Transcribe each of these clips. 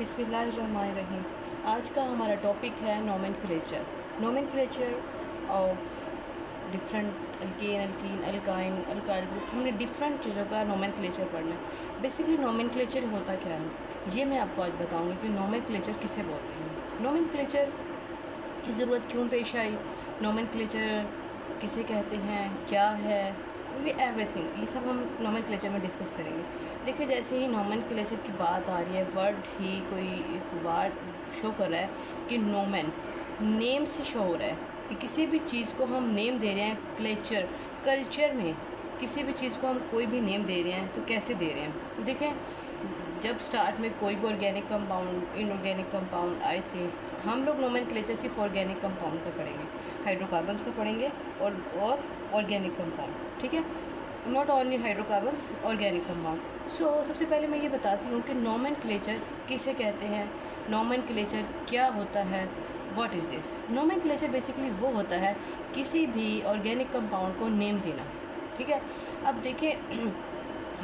बिस्मिल्लाहिर्रहमानिर्रहीम। आज का हमारा टॉपिक है nomenclature. Nomenclature of different alkane, alkyne, alkyne, alkyl group. हमने डिफरेंट चीज़ों का नोमेनक्लेचर पढ़ना है। बेसिकली नोमेनक्लेचर होता क्या है, ये मैं आपको आज बताऊंगी कि नोमेनक्लेचर किसे बोलते हैं, नोमेनक्लेचर की ज़रूरत क्यों पेश आई, नोमेनक्लेचर किसे कहते हैं, क्या है, ये एवरीथिंग, ये सब हम नोमेनक्लेचर में डिस्कस करेंगे। देखिए, जैसे ही नोमेनक्लेचर की बात आ रही है, वर्ड ही कोई एक वर्ड शो कर रहा है कि नोमेन नेम से शो हो रहा है कि किसी भी चीज़ को हम नेम दे रहे हैं। क्लेचर कल्चर में किसी भी चीज़ को हम कोई भी नेम दे रहे हैं तो कैसे दे रहे हैं। देखें, जब स्टार्ट में कोई भी ऑर्गेनिक कंपाउंड, इनऑर्गेनिक कंपाउंड आए थे, हम लोग नोमेनक्लेचर सिर्फ ऑर्गेनिक कंपाउंड का पढ़ेंगे, हाइड्रोकार्बन्स का पढ़ेंगे और ऑर्गेनिक कंपाउंड, ठीक है, not only hydrocarbons, organic compound. So सबसे पहले मैं ये बताती हूँ कि नोमेनक्लेचर किसे कहते हैं, नोमेनक्लेचर क्या होता है, what is this. Nomenclature basically वो होता है किसी भी ऑर्गेनिक कंपाउंड को नेम देना, ठीक है। अब देखिए,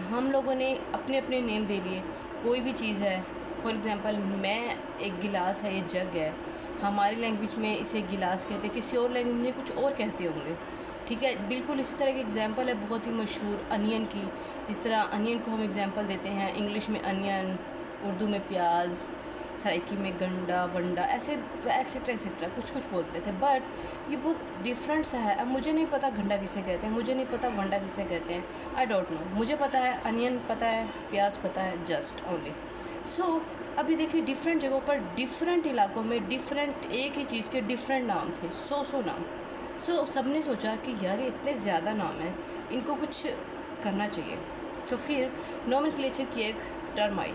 हम लोगों ने अपने अपने नेम दे लिए। कोई भी चीज़ है, फॉर एग्ज़ाम्पल मैं एक गिलास है, ये जग है, हमारी लैंग्वेज में इसे गिलास कहते हैं, किसी और लैंग्वेज में कुछ और कहते होंगे, ठीक है। बिल्कुल इसी तरह की एग्जांपल है बहुत ही मशहूर अनियन की। इस तरह अनियन को हम एग्जांपल देते हैं, इंग्लिश में अनियन, उर्दू में प्याज, सराइकी में गंडा, वंडा, ऐसे एक्सेट्रा एक्सेट्रा कुछ कुछ बोलते थे। बट ये बहुत डिफरेंट सा है। अब मुझे नहीं पता गंडा किसे कहते हैं, मुझे नहीं पता वंडा किसे कहते हैं, आई डोंट नो। मुझे पता है अनियन पता है, प्याज पता है, जस्ट ओनली। सो अभी देखिए, डिफरेंट जगहों पर, डिफरेंट इलाकों में डिफरेंट एक ही चीज़ के डिफरेंट नाम थे, सौ नाम। सो सबने सोचा कि यार ये इतने ज़्यादा नाम हैं, इनको कुछ करना चाहिए। तो फिर नोमेनक्लेचर की एक टर्म आई।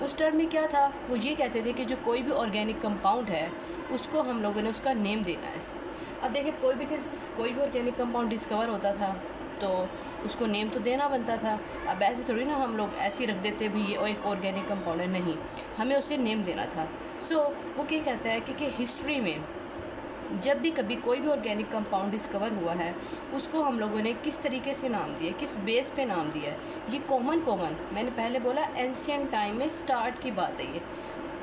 उस टर्म में क्या था, वो ये कहते थे कि जो कोई भी ऑर्गेनिक कंपाउंड है उसको हम लोगों ने उसका नेम देना है। अब देखिए, कोई भी चीज़, कोई भी ऑर्गेनिक कंपाउंड डिस्कवर होता था तो उसको नेम तो देना बनता था। अब ऐसे थोड़ी ना हम लोग ऐसे ही रख देते भी ये एक ऑर्गेनिक कंपाउंड है, नहीं, हमें उसे नेम देना था। सो वो क्या कहता है कि हिस्ट्री में जब भी कभी कोई भी ऑर्गेनिक कंपाउंड डिस्कवर हुआ है उसको हम लोगों ने किस तरीके से नाम दिया, किस बेस पे नाम दिया है। ये कॉमन मैंने पहले बोला एंशियंट टाइम में स्टार्ट की बात है ये।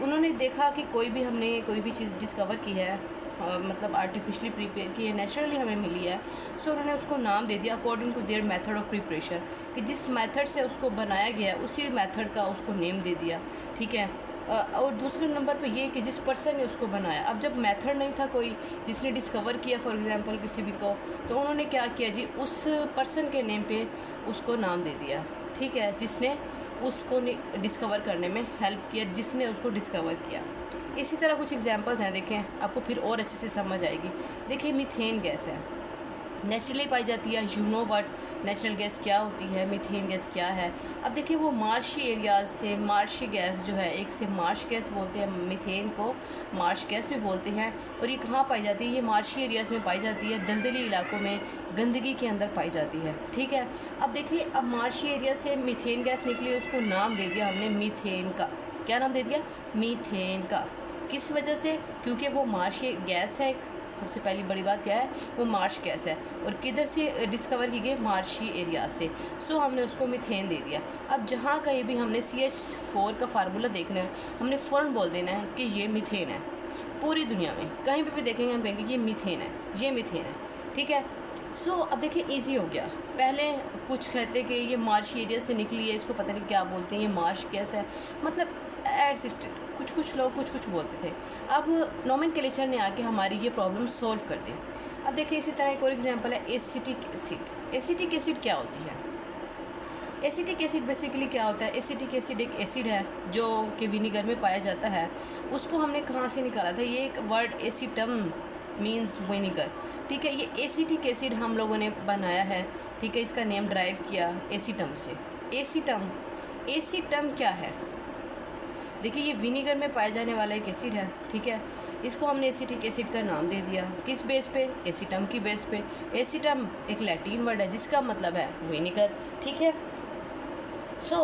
उन्होंने देखा कि हमने कोई भी चीज़ डिस्कवर की है, मतलब आर्टिफिशियली प्रिपेयर की है, नेचुरली हमें मिली है, सो उन्होंने उसको नाम दे दिया according to their method of preparation, कि जिस मेथड से उसको बनाया गया है उसी मेथड का उसको नेम दे दिया, ठीक है। और दूसरे नंबर पे ये कि जिस पर्सन ने उसको बनाया, अब जब मेथड नहीं था कोई जिसने डिस्कवर किया फॉर एग्जांपल किसी भी को, तो उन्होंने क्या किया जी, उस पर्सन के नेम पे उसको नाम दे दिया, ठीक है, जिसने उसको डिस्कवर करने में हेल्प किया, जिसने उसको डिस्कवर किया। इसी तरह कुछ एग्जांपल्स हैं, देखें आपको फिर और अच्छे से समझ आएगी। देखिए, मीथेन गैस है, नेचुरली पाई जाती है, you know what natural gas क्या होती है, मीथेन गैस क्या है। अब देखिए, वो मार्शी एरियाज़ से, मार्शी गैस जो है, एक से मार्श गैस बोलते हैं, मीथेन को मार्श गैस भी बोलते हैं। और ये कहाँ पाई जाती है, ये मार्शी एरियाज़ में पाई जाती है, दलदली इलाकों में, गंदगी के अंदर पाई जाती है, ठीक है। अब देखिए, अब मार्शी एरिया से मीथेन गैस निकली, उसको नाम दे दिया हमने मीथेन का। क्या नाम दे दिया, मीथेन का। किस वजह से, क्योंकि वो मार्शी गैस है। सबसे पहली बड़ी बात क्या है, वो मार्श गैस है, और किधर से डिस्कवर की गई, मार्शी एरिया से। सो हमने उसको मीथेन दे दिया। अब जहाँ कहीं भी हमने CH4 का फार्मूला देखना है, हमने फ़ौरन बोल देना है कि ये मीथेन है। पूरी दुनिया में कहीं पे भी देखेंगे हम कहेंगे ये मीथेन है, ये मीथेन है, ठीक है। सो अब देखिए, ईजी हो गया। पहले कुछ कहते कि ये मार्शी एरिया से निकली है, इसको पता नहीं क्या बोलते हैं, ये मार्श गैस है, मतलब कुछ लोग कुछ बोलते थे। अब नोमेनक्लेचर ने आके हमारी ये प्रॉब्लम सॉल्व कर दी। अब देखिए, इसी तरह एक और एग्जांपल है एसिटिक एसिड। एसिटिक एसिड क्या होती है, एसिटिक एसिड बेसिकली क्या होता है, एसिटिक एसिड एक एसिड है जो कि विनीगर में पाया जाता है। उसको हमने कहाँ से निकाला था, ये एक वर्ड एसिटम मीन्स विनीगर, ठीक है। ये एसिटिक एसिड हम लोगों ने बनाया है, ठीक है, इसका नेम ड्राइव किया एसिटम से। एसिटम क्या है, देखिए, ये विनीगर में पाया जाने वाला एक एसिड है, ठीक है। इसको हमने एसिटिक एसिड का नाम दे दिया, किस बेस पे, एसिटम की बेस पे। एसिटम एक लैटिन वर्ड है जिसका मतलब है विनीगर, ठीक है। सो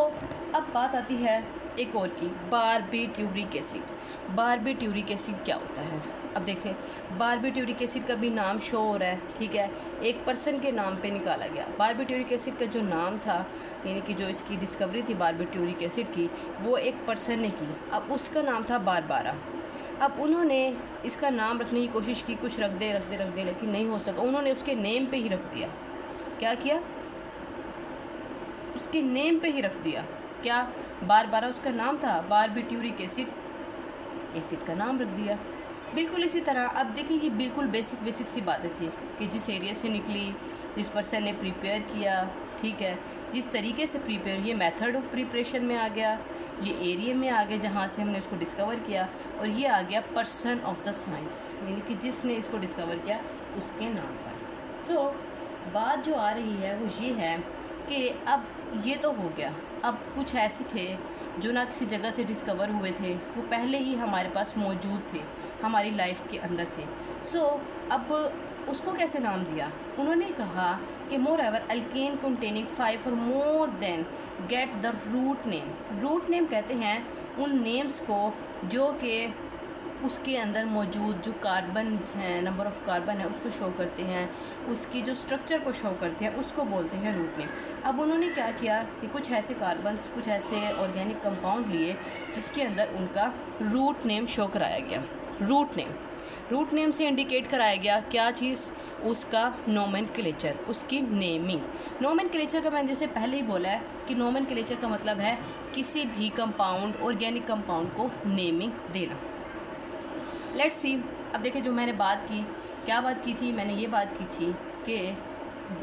अब बात आती है एक और की, बारबिट्यूरिक एसिड। बारबिट्यूरिक एसिड क्या होता है, अब देखें, बारबिट्यूरिक एसिड का भी नाम शो हो रहा है, ठीक है, एक पर्सन के नाम पे निकाला गया। बारबिट्यूरिक एसिड का जो नाम था, यानी कि जो इसकी डिस्कवरी थी बारबिट्यूरिक एसिड की, वो एक पर्सन ने की। अब उसका नाम था बारबारा। अब उन्होंने इसका नाम रखने की कोशिश की, कुछ रख दे, लेकिन नहीं हो सका। उन्होंने उसके नेम पे ही रख दिया। क्या किया? उसके नेम पे ही रख दिया। क्या? बारबारा उसका नाम था, बारबिट्यूरिक एसिड का नाम रख दिया। बिल्कुल इसी तरह अब देखिए, ये बिल्कुल बेसिक सी बातें थी कि जिस एरिया से निकली, जिस पर्सन ने प्रिपेयर किया, ठीक है, जिस तरीके से प्रिपेयर, ये मेथड ऑफ प्रिपरेशन में आ गया, ये एरिया में आ गया जहाँ से हमने इसको डिस्कवर किया, और ये आ गया पर्सन ऑफ द साइंस, यानी कि जिसने इसको डिस्कवर किया उसके नाम पर। सो बात जो आ रही है वो ये है कि अब ये तो हो गया, अब कुछ ऐसे थे जो ना किसी जगह से डिस्कवर हुए थे, वो पहले ही हमारे पास मौजूद थे, हमारी लाइफ के अंदर थे। सो अब उसको कैसे नाम दिया? उन्होंने कहा कि मोर एवर अल्केन कंटेनिंग 5 और more than get the root name. Root name कहते हैं उन नेम्स को जो कि उसके अंदर मौजूद जो कार्बन हैं, नंबर ऑफ़ कार्बन है, उसको शो करते हैं, उसकी जो स्ट्रक्चर को शो करते हैं, उसको बोलते हैं रूट नेम। अब उन्होंने क्या किया कि कुछ ऐसे कार्बन्स, कुछ ऐसे ऑर्गेनिक कंपाउंड लिए जिसके अंदर उनका रूट नेम शो कराया गया। रूट नेम से इंडिकेट कराया गया क्या चीज़? उसका नोमेनक्लेचर, उसकी नेमिंग। नोमेनक्लेचर का मैंने जैसे पहले ही बोला है कि नोमेनक्लेचर का मतलब है किसी भी कंपाउंड, ऑर्गेनिक कंपाउंड को नेमिंग देना। लेट्स सी, अब देखिए जो मैंने बात की, क्या बात की थी? मैंने ये बात की थी कि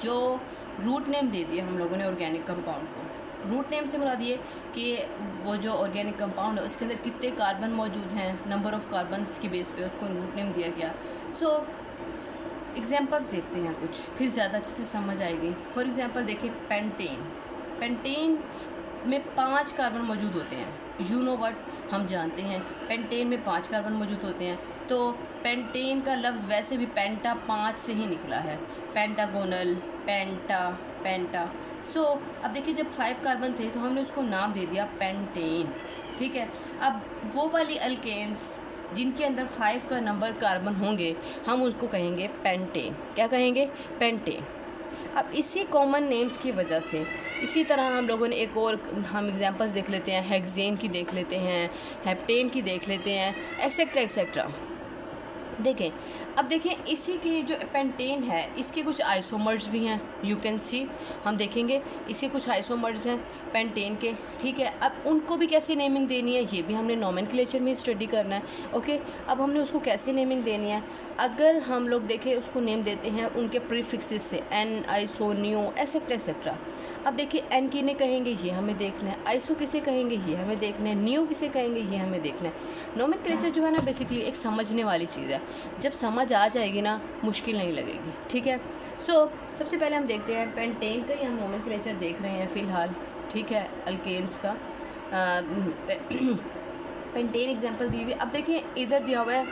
जो रूट नेम दे दिया हम लोगों ने ऑर्गेनिक कंपाउंड को, रूट नेम से मुरा दिए कि वो जो ऑर्गेनिक कंपाउंड है उसके अंदर कितने कार्बन मौजूद हैं, नंबर ऑफ़ कार्बन्स की बेस पे उसको रूट नेम दिया गया। सो एग्जांपल्स देखते हैं कुछ, फिर ज़्यादा अच्छे से समझ आएगी। फॉर एग्जांपल देखिए पेंटेन में 5 कार्बन मौजूद होते हैं। यू नो व्हाट, हम जानते हैं पेंटेन में 5 कार्बन मौजूद होते हैं। तो पेंटेन का लफ्ज़ वैसे भी पेंटा 5 से ही निकला है, पेंटागोनल, पेंटा। सो अब देखिए जब 5 कार्बन थे तो हमने उसको नाम दे दिया पेंटेन, ठीक है। अब वो वाली अल्केन्स जिनके अंदर 5 का नंबर कार्बन होंगे, हम उसको कहेंगे पेंटेन। क्या कहेंगे? पेंटेन। अब इसी कॉमन नेम्स की वजह से इसी तरह हम लोगों ने एक और हम एग्जांपल्स देख लेते हैं, हेक्सेन की देख लेते हैं, हेप्टेन की देख लेते हैं, एक्सेट्रा। देखें, अब देखें इसी के जो पेंटेन है इसके कुछ आइसोमर्स भी हैं, यू कैन सी, हम देखेंगे इसके कुछ आइसोमर्स हैं पेंटेन के, ठीक है। अब उनको भी कैसे नेमिंग देनी है ये भी हमने नोमेनक्लेचर में स्टडी करना है, ओके। अब हमने उसको कैसे नेमिंग देनी है, अगर हम लोग देखें उसको नेम देते हैं उनके प्रीफिक्सेस से, एन, आइसो, नियो, एक्सेट्रा। अब देखिए एन किन्हें कहेंगे ये हमें देखना है, आइसो किसे कहेंगे ये हमें देखना है, नियो किसे कहेंगे ये हमें देखना है। नोमेनक्लेचर जो है ना बेसिकली एक समझने वाली चीज़ है, जब समझ आ जाएगी ना मुश्किल नहीं लगेगी, ठीक है। सो सबसे पहले हम देखते हैं पेंटेन का ही हम नोमेनक्लेचर देख रहे हैं फ़िलहाल, ठीक है, अल्केन्स का। पेंटेन एग्जांपल दी हुई। अब देखिए इधर दिया हुआ है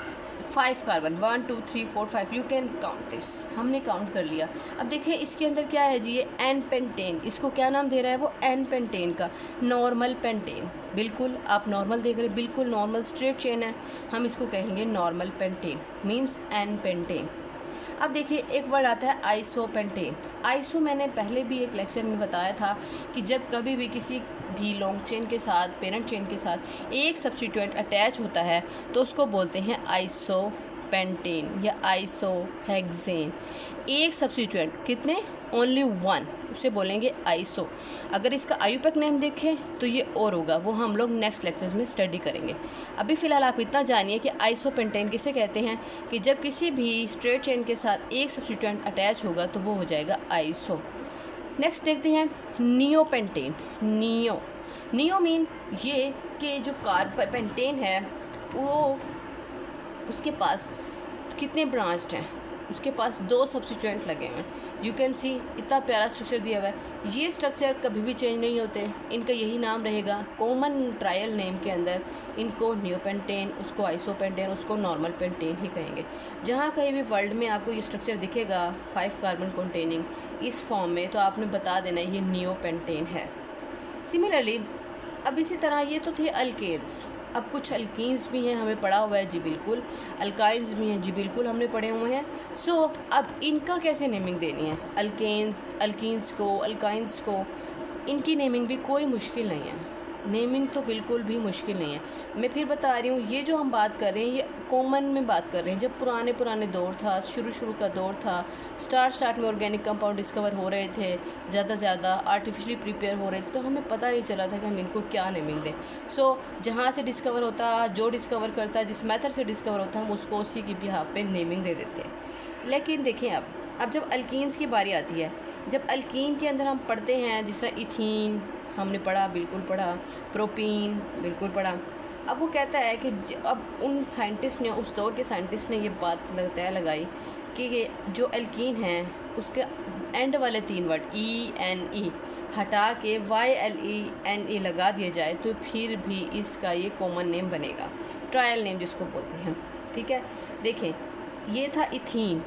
5 carbon, 1 2 3 4 5, you can count this, हमने काउंट कर लिया। अब देखिए इसके अंदर क्या है जी, ये एन पेंटेन, इसको क्या नाम दे रहा है वो? एन पेंटेन का नॉर्मल पेंटेन। बिल्कुल आप नॉर्मल देख रहे हैं, बिल्कुल नॉर्मल स्ट्रेट चेन है, हम इसको कहेंगे normal pentane, means N pentane. अब देखिए एक वर्ड आता है आइसोपेंटेन। आइसो मैंने पहले भी एक लेक्चर में बताया था कि जब कभी भी किसी भी लॉन्ग चेन के साथ, पेरेंट चेन के साथ एक सब्स्टिट्यूएंट अटैच होता है तो उसको बोलते हैं आइसोपेंटेन या आइसोहेक्सेन। एक सब्स्टिट्यूएंट, कितने? ओनली 1, उसे बोलेंगे आइसो। अगर इसका आयुपैक नेम देखें तो ये और होगा, वो हम लोग नेक्स्ट लेक्चर्स में स्टडी करेंगे। अभी फ़िलहाल आप इतना जानिए कि आइसोपेंटेन किसे कहते हैं कि जब किसी भी स्ट्रेट चेन के साथ एक सब्स्टिट्यूएंट अटैच होगा तो वो हो जाएगा आइसो। नेक्स्ट देखते हैं नियोपेंटेन। नियो मीन ये कि जो पेंटेन है वो उसके पास कितने ब्रांच्ड हैं, उसके पास 2 सब्स्टिट्यूएंट लगे हैं। यू कैन सी, इतना प्यारा स्ट्रक्चर दिया हुआ है। ये स्ट्रक्चर कभी भी चेंज नहीं होते, इनका यही नाम रहेगा। कॉमन ट्रायल नेम के अंदर इनको नियोपेंटेन, उसको आइसोपेंटेन, उसको नॉर्मल पेंटेन ही कहेंगे। जहाँ कहीं भी वर्ल्ड में आपको ये स्ट्रक्चर दिखेगा 5 कार्बन कंटेनिंग इस फॉर्म में, तो आपने बता देना ये नियोपेंटेन है। सिमिलरली अब इसी तरह ये तो थे अल्केन्स। अब कुछ अल्कीन्स भी हैं, हमें पढ़ा हुआ है जी बिल्कुल। अल्काइंस भी हैं जी बिल्कुल, हमने पढ़े हुए हैं। सो अब इनका कैसे नेमिंग देनी है, अल्केन्स, अल्कीन्स को, अल्काइंस को, इनकी नेमिंग भी कोई मुश्किल नहीं है। नेमिंग तो बिल्कुल भी मुश्किल नहीं है। मैं फिर बता रही हूँ, ये जो हम बात कर रहे हैं ये कॉमन में बात कर रहे हैं। जब पुराने दौर था, शुरू का दौर था, स्टार्ट में ऑर्गेनिक कंपाउंड डिस्कवर हो रहे थे, ज़्यादा आर्टिफिशियली प्रिपेयर हो रहे थे, तो हमें पता नहीं चला था कि हम इनको क्या नेमिंग दें। सो जहाँ से डिस्कवर होता, जो डिस्कवर करता, जिस मेथड से डिस्कवर होता, हम उसको उसी की बिहाफ पे नेमिंग दे देते हैं। लेकिन देखें अब जब अल्कीन्स की बारी आती है, जब अल्कीन के अंदर हम पढ़ते हैं, जिस तरह इथीन हमने पढ़ा, बिल्कुल पढ़ा, प्रोपीन बिल्कुल पढ़ा। अब वो कहता है कि अब उन साइंटिस्ट ने, उस दौर के साइंटिस्ट ने ये बात तय लगाई कि ये जो अल्कीन है उसके एंड वाले 3 वर्ड ENE हटा के YLENE लगा दिया जाए तो फिर भी इसका ये कॉमन नेम बनेगा, ट्रायल नेम जिसको बोलते हैं। ठीक है, देखें ये था इथीन,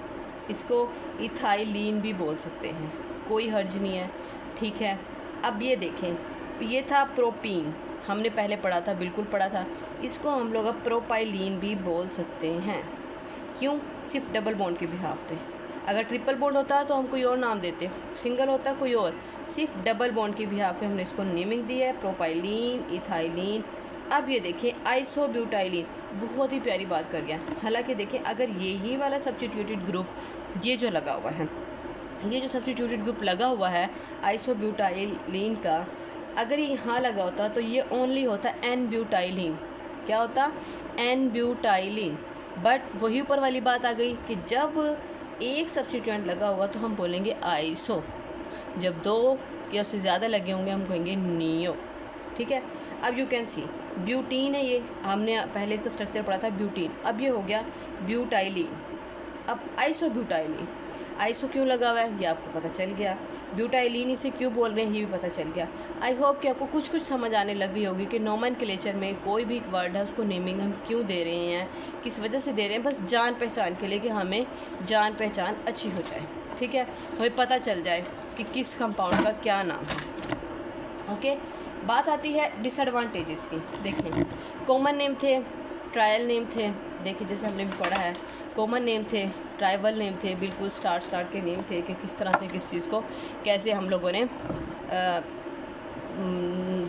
इसको इथाइलिन भी बोल सकते हैं, कोई हर्ज नहीं है। ठीक है, अब ये देखें ये था प्रोपीन, हमने पहले पढ़ा था, बिल्कुल पढ़ा था। इसको हम लोग अब प्रोपाइलिन भी बोल सकते हैं। क्यों? सिर्फ डबल बॉन्ड के बिहाफ पे। अगर ट्रिपल बॉन्ड होता तो हम कोई और नाम देते, सिंगल होता कोई और, सिर्फ डबल बॉन्ड के बिहाफ पे हमने इसको नेमिंग दी है, प्रोपाइलिन, इथाइलिन। अब ये देखें आइसोब्यूटाइलिन, बहुत ही प्यारी बात कर गया। हालांकि देखें अगर यही वाला सब्स्टिट्यूटेड ग्रुप ये जो लगा हुआ है, ये जो सब्स्टिट्यूटेड ग्रुप लगा हुआ है आइसोब्यूटाइलिन का, अगर ये यहाँ लगा होता तो ये ओनली होता एन ब्यूटाइलिन। क्या होता? N butylene. बट वही ऊपर वाली बात आ गई कि जब एक सब्स्टिट्यूएंट लगा होगा तो हम बोलेंगे आइसो, जब 2 या उससे ज़्यादा लगे होंगे हम कहेंगे नियो। ठीक है, अब यू कैन सी ब्यूटीन है, ये हमने पहले इसका स्ट्रक्चर पढ़ा था ब्यूटीन, अब ये हो गया ब्यूटाइलिन। अब आइसोब्यूटाइलिन, आइसो क्यों लगा हुआ है ये आपको पता चल गया, ब्यूटाइलिन इसे क्यों बोल रहे हैं ये भी पता चल गया। आई होप कि आपको कुछ समझ आने लग गई होगी कि नोमेनक्लेचर में कोई भी वर्ड है उसको नेमिंग हम क्यों दे रहे हैं, किस वजह से दे रहे हैं, बस जान पहचान के लिए कि हमें जान पहचान अच्छी हो जाए। ठीक है, हमें पता चल जाए कि किस कंपाउंड का क्या नाम है। ओके, बात आती है डिसएडवांटेजेस की। देखिए कॉमन नेम थे, ट्रायल नेम थे, देखिए जैसे हमने भी पढ़ा है, कॉमन नेम थे, ट्राइबल नेम थे, बिल्कुल स्टार्ट के नेम थे कि किस तरह से किस चीज़ को कैसे हम लोगों ने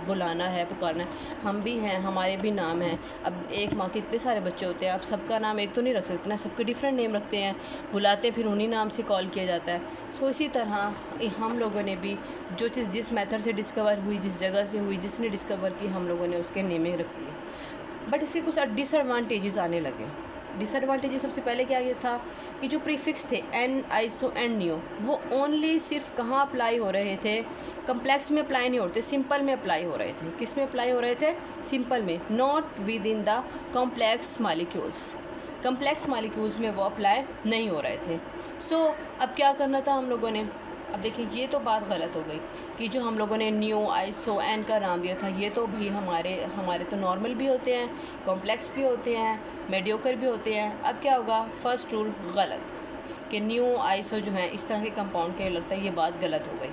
बुलाना है, पुकारना है। हम भी हैं, हमारे भी नाम हैं। अब एक माँ के इतने सारे बच्चे होते हैं, अब सबका नाम एक तो नहीं रख सकते ना, सबके डिफरेंट नेम रखते हैं, बुलाते हैं, फिर उन्हीं नाम से कॉल किया जाता है। सो इसी तरह हम लोगों ने भी जो चीज़ जिस मेथड से डिस्कवर हुई, जिस जगह से हुई, जिसने डिस्कवर की, हम लोगों ने उसके नेमिंग रख दी। बट इससे कुछ डिसएडवांटेजेस आने लगे। डिसएडवांटेजेस सबसे पहले क्या ये था कि जो प्रीफिक्स थे एन, आइसो एंड नियो, वो ओनली सिर्फ कहाँ अप्लाई हो रहे थे, कम्प्लेक्स में अप्लाई नहीं होते, सिंपल में अप्लाई हो रहे थे। किस में अप्लाई हो रहे थे? सिंपल में, not with in the complex molecules. Complex molecules में वो अप्लाई नहीं हो रहे थे। सो अब क्या करना था हम लोगों ने? अब देखिए ये तो बात गलत हो गई कि जो हम लोगों ने न्यू, आइसो, एन का नाम दिया था, ये तो भाई हमारे तो नॉर्मल भी होते हैं, कॉम्प्लेक्स भी होते हैं, मेडियोकर भी होते हैं। अब क्या होगा? फर्स्ट रूल गलत कि न्यू, आइसो जो है इस तरह के कंपाउंड के, लगता है ये बात गलत हो गई।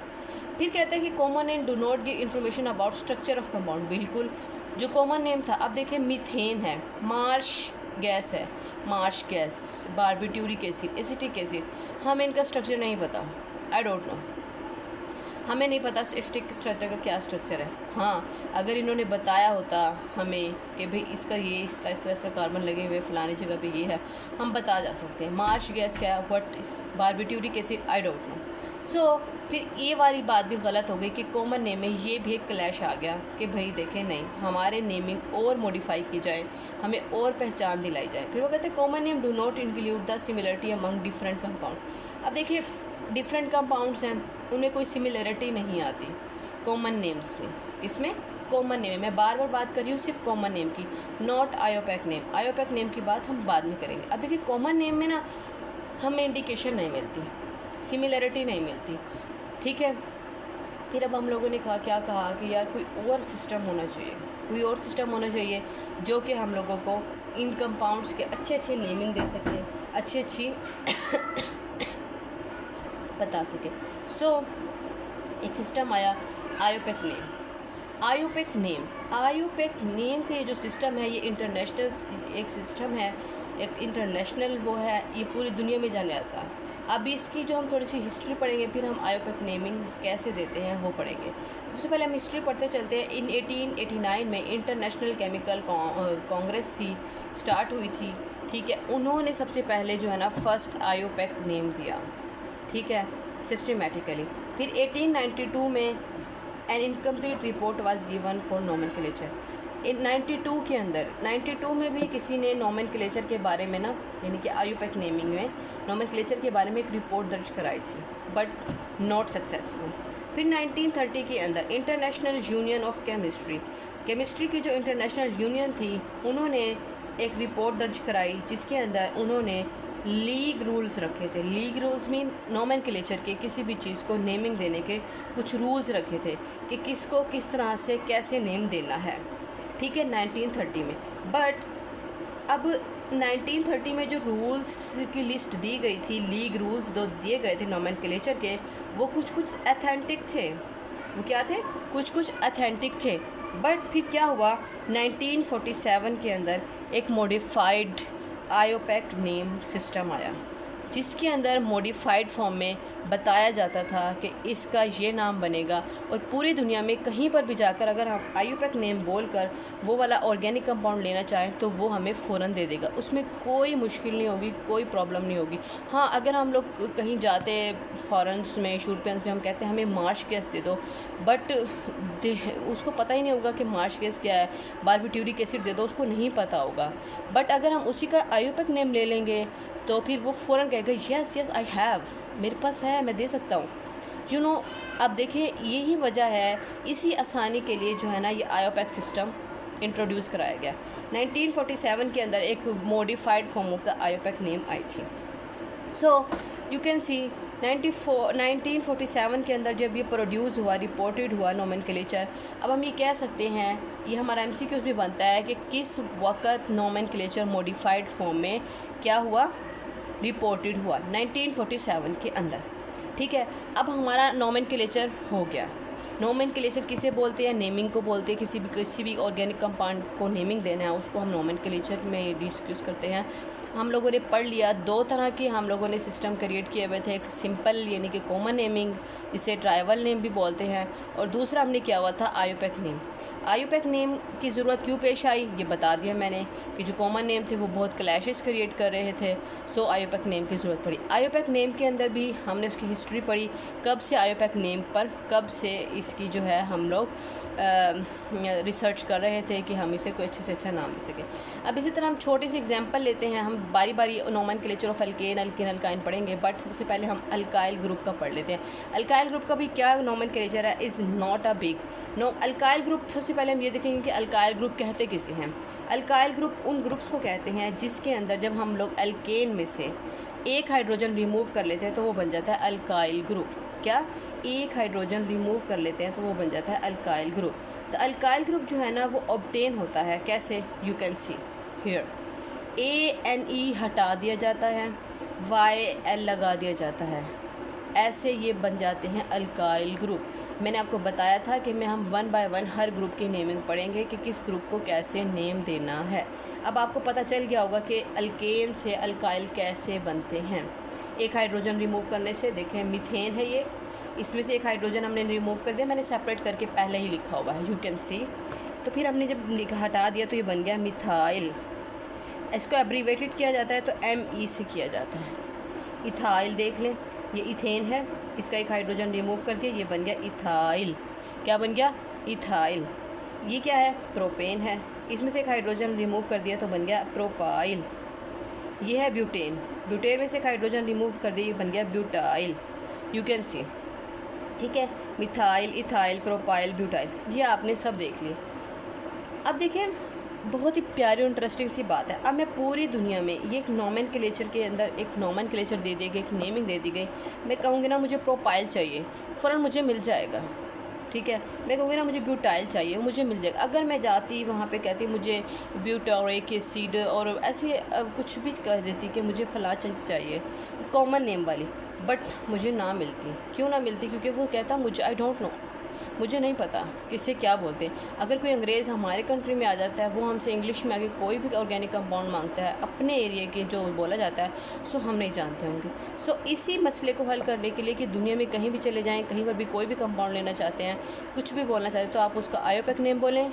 फिर कहते हैं कि common name do not give information about structure of compound. बिल्कुल, जो कॉमन नेम था, अब देखिए मीथेन है, मार्श गैस है, Marsh gas, barbituric acid, acetic acid, हमें इनका स्ट्रक्चर नहीं पता, आई डोंट नो, हमें नहीं पता स्टिक स्ट्रक्चर का क्या स्ट्रक्चर है। हाँ, अगर इन्होंने बताया होता हमें कि भाई इसका ये इस तरह से कार्बन लगे हुए फलानी जगह पे ये है, हम बता जा सकते हैं। मार्श गैस क्या है, what is barbituric acid, I don't know. So फिर ये वाली बात भी गलत हो गई कि कॉमन नेम में ये भी एक क्लैश आ गया कि भाई देखें नहीं, हमारे नेमिंग और मॉडिफाई की जाए, हमें और पहचान दिलाई जाए। फिर वो कहते हैं common name do not include the similarity among different compound. अब देखिए डिफरेंट कंपाउंड्स हैं, उनमें कोई सिमिलरिटी नहीं आती कॉमन नेम्स में। इसमें कॉमन नेम है, मैं बार बार बात कर रही हूँ सिर्फ कॉमन नेम की, not IUPAC name. IUPAC name की बात हम बाद में करेंगे। अब देखिए कॉमन नेम में ना हमें इंडिकेशन नहीं मिलती, सिमिलरिटी नहीं मिलती। ठीक है, फिर अब हम लोगों ने क्या कहा कि यार कोई और सिस्टम होना चाहिए, कोई और सिस्टम होना चाहिए जो कि हम लोगों को इन कंपाउंड्स के अच्छे नेमिंग दे सके, अच्छी बता सके। सो एक सिस्टम आया IUPAC name. IUPAC name, IUPAC name का ये जो सिस्टम है ये इंटरनेशनल एक सिस्टम है, एक इंटरनेशनल वो है, ये पूरी दुनिया में जाना जाता है। अभी इसकी जो हम थोड़ी सी हिस्ट्री पढ़ेंगे, फिर हम आईयूपीएसी नेमिंग कैसे देते हैं वो पढ़ेंगे। सबसे पहले हम हिस्ट्री पढ़ते चलते हैं। इन 1889 में इंटरनेशनल केमिकल कांग्रेस थी, स्टार्ट हुई थी, ठीक है। उन्होंने सबसे पहले जो है ना फर्स्ट आईयूपीएसी नेम दिया, ठीक है, सिस्टमेटिकली। फिर 1892 में an incomplete report was given for nomenclature. In 92 के अंदर 92 में भी किसी ने नोमेनक्लेचर के बारे में ना, यानी कि आईयूपीएसी नेमिंग में नोमेनक्लेचर के बारे में एक रिपोर्ट दर्ज कराई थी, बट नॉट सक्सेसफुल। फिर 1930 के अंदर international union of chemistry, chemistry की जो इंटरनेशनल यूनियन थी, उन्होंने एक रिपोर्ट दर्ज कराई जिसके अंदर उन्होंने लीग रूल्स रखे थे। लीग रूल्स मीन नोमेनक्लेचर के, किसी भी चीज़ को नेमिंग देने के कुछ रूल्स रखे थे कि किसको किस तरह से कैसे नेम देना है, ठीक है, 1930 में। बट अब 1930 में जो रूल्स की लिस्ट दी गई थी, लीग रूल्स जो दिए गए थे नोमेनक्लेचर के, वो कुछ अथेंटिक थे। वो क्या थे? कुछ अथेंटिक थे। बट फिर क्या हुआ, 1947 के अंदर एक मॉडिफाइड आईयूपीएसी नेम सिस्टम आया, जिसके अंदर मॉडिफाइड फॉर्म में बताया जाता था कि इसका ये नाम बनेगा, और पूरी दुनिया में कहीं पर भी जाकर अगर हम आईयूपीएसी नेम बोलकर वो वाला ऑर्गेनिक कंपाउंड लेना चाहें तो वो हमें फ़ौरन दे देगा, उसमें कोई मुश्किल नहीं होगी, कोई प्रॉब्लम नहीं होगी। हाँ, अगर हम लोग कहीं जाते फॉरेन्स में, यूरोपियंस में, हम कहते हैं हमें मार्श गैस दे दो, बट उसको पता ही नहीं होगा कि मार्श गैस क्या है, बारबिट्यूरिक एसिड दे दो, उसको नहीं पता होगा। बट अगर हम उसी का आईयूपीएसी नेम ले लेंगे तो फिर वो फ़ौरन कहेगा यस आई हैव, मेरे पास है, मैं दे सकता हूँ, यू नो। अब देखिए, यही वजह है, इसी आसानी के लिए जो है ना ये आईयूपीएसी सिस्टम इंट्रोड्यूस कराया गया। 1947 के अंदर एक modified form of the IUPAC name आई थी। सो यू कैन सी 1947 के अंदर जब ये प्रोड्यूस हुआ, रिपोर्टेड हुआ नोमेनक्लेचर, अब हम ये कह सकते हैं, ये हमारा एमसीक्यूज़ भी बनता है कि किस वक्त नोमेनक्लेचर मॉडिफाइड फॉर्म में क्या हुआ, रिपोर्टेड हुआ 1947 के अंदर, ठीक है। अब हमारा नोमेनक्लेचर हो गया। नोमेनक्लेचर किसे बोलते हैं? नेमिंग को बोलते हैं। किसी भी ऑर्गेनिक कंपाउंड को नेमिंग देना है उसको हम नोमेनक्लेचर में डिस्कस करते हैं। हम लोगों ने पढ़ लिया, दो तरह के हम लोगों ने सिस्टम क्रिएट किए हुए थे। एक सिंपल यानी कि कॉमन नेमिंग, जिसे ट्राइबल नेम भी बोलते हैं, और दूसरा हमने किया हुआ था आईयूपीएसी नेम। आईयूपीएसी नेम की ज़रूरत क्यों पेश आई ये बता दिया मैंने, कि जो कॉमन नेम थे वो बहुत क्लैशेस क्रिएट कर रहे थे, सो आईयूपीएसी नेम की ज़रूरत पड़ी। आईयूपीएसी नेम के अंदर भी हमने उसकी हिस्ट्री पढ़ी, कब से आईयूपीएसी नेम पर, कब से इसकी जो है हम लोग रिसर्च कर रहे थे कि हम इसे कोई अच्छे से अच्छा नाम दे सकें। अब इसी तरह हम छोटी सी एग्जांपल लेते हैं, हम बारी बारी नोमेनक्लेचर ऑफ अल्केन, अल्काइन पढ़ेंगे, बट सबसे पहले हम अल्काइल ग्रुप का पढ़ लेते हैं। अल्काइल ग्रुप का भी क्या नोमेनक्लेचर है, is not a big no. Alkyl group, सबसे पहले हम ये देखेंगे कि अल्काइल ग्रुप कहते किसे हैं। अल्काइल ग्रुप उन ग्रुप्स को कहते हैं जिसके अंदर जब हम लोग अल्केन में से एक हाइड्रोजन रिमूव कर लेते हैं तो वो बन जाता है अल्काइल ग्रुप। क्या? एक हाइड्रोजन रिमूव कर लेते हैं तो वो बन जाता है अल्काइल ग्रुप। तो अल्काइल ग्रुप जो है ना वो ऑब्टेन होता है कैसे, you can see here, ANE हटा दिया जाता है, YL लगा दिया जाता है, ऐसे ये बन जाते हैं अल्काइल ग्रुप। मैंने आपको बताया था कि हम 1 बाय 1 हर ग्रुप की नेमिंग पढ़ेंगे कि किस ग्रुप को कैसे नेम देना है। अब आपको पता चल गया होगा कि अल्केन से अल्काइल कैसे बनते हैं। एक हाइड्रोजन रिमूव करने से, देखें मीथेन है ये, इसमें से एक हाइड्रोजन हमने रिमूव कर दिया, मैंने सेपरेट करके पहले ही लिखा हुआ है, यू कैन सी। तो फिर हमने जब हटा दिया तो ये बन गया मिथाइल। इसको एब्रीवेटेड किया जाता है तो ME से किया जाता है। इथाइल देख लें, ये इथेन है, इसका एक हाइड्रोजन रिमूव कर दिया, ये बन गया इथाइल। क्या बन गया? इथाइल। ये क्या है? प्रोपेन है, इसमें से एक हाइड्रोजन रिमूव कर दिया तो बन गया प्रोपाइल। ये है ब्यूटेन, ब्यूटेन में से एक हाइड्रोजन रिमूव कर दिया, ये बन गया ब्यूटाइल, यू कैन सी। ठीक है, मिथाइल, इथाइल, प्रोपाइल, ब्यूटाइल, ये आपने सब देख लिए। अब देखें, बहुत ही प्यारी और इंटरेस्टिंग सी बात है। अब मैं पूरी दुनिया में ये एक नोमेनक्लेचर के अंदर एक नोमेनक्लेचर दे दी गई, एक नेमिंग दे दी गई, मैं कहूँगी ना मुझे प्रोपाइल चाहिए, फ़ौरन मुझे मिल जाएगा। ठीक है, मैं कहूँगी ना मुझे ब्यूटाइल चाहिए, मुझे मिल जाएगा। अगर मैं जाती वहाँ पे कहती मुझे ब्यूटारिक एसिड और ऐसे कुछ भी कह देती कि मुझे फ़लाँ चीज़ चाहिए कॉमन नेम वाली, बट मुझे ना मिलती। क्यों ना मिलती? क्योंकि वो कहता मुझे आई डोंट नो, मुझे नहीं पता किसे क्या बोलते हैं। अगर कोई अंग्रेज़ हमारे कंट्री में आ जाता है, वो हमसे इंग्लिश में आके कोई भी ऑर्गेनिक कंपाउंड मांगता है अपने एरिया के जो बोला जाता है, सो हम नहीं जानते होंगे। सो इसी मसले को हल करने के लिए कि दुनिया में कहीं भी चले जाएँ, कहीं पर भी कोई भी कंपाउंड लेना चाहते हैं, कुछ भी बोलना चाहते हैं, तो आप उसका आयोपैक नेम बोलें,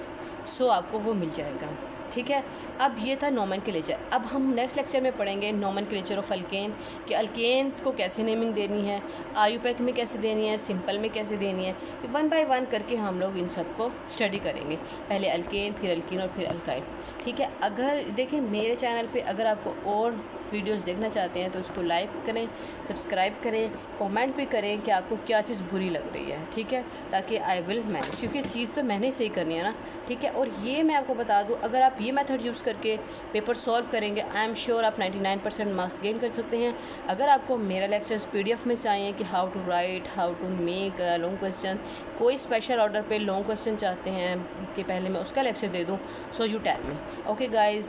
सो आपको वो मिल जाएगा। ठीक है, अब ये था नोमेनक्लेचर। अब हम नेक्स्ट लेक्चर में पढ़ेंगे नोमेनक्लेचर ऑफ अल्केन, कि अल्केन्स को कैसे नेमिंग देनी है, आयुपैक में कैसे देनी है, सिंपल में कैसे देनी है। वन बाय वन करके हम लोग इन सब को स्टडी करेंगे, पहले अल्केन, फिर अल्कीन और फिर अल्काइन। ठीक है, अगर देखें मेरे चैनल पे अगर आपको और वीडियोस देखना चाहते हैं तो उसको लाइक करें, सब्सक्राइब करें, कमेंट भी करें कि आपको क्या चीज़ बुरी लग रही है। ठीक है, ताकि आई विल मैनेज, क्योंकि चीज़ तो मैंने सही करनी है ना। ठीक है, और ये मैं आपको बता दूं, अगर आप ये मेथड यूज़ करके पेपर सॉल्व करेंगे, आई एम श्योर आप 99% मार्क्स गेन कर सकते हैं। अगर आपको मेरा लेक्चर्स PDF में चाहिए कि how to write, how to make long question, कोई स्पेशल ऑर्डर पे लॉन्ग क्वेश्चन चाहते हैं कि पहले मैं उसका लेक्चर दे दूँ, so you tell me. Okay guys.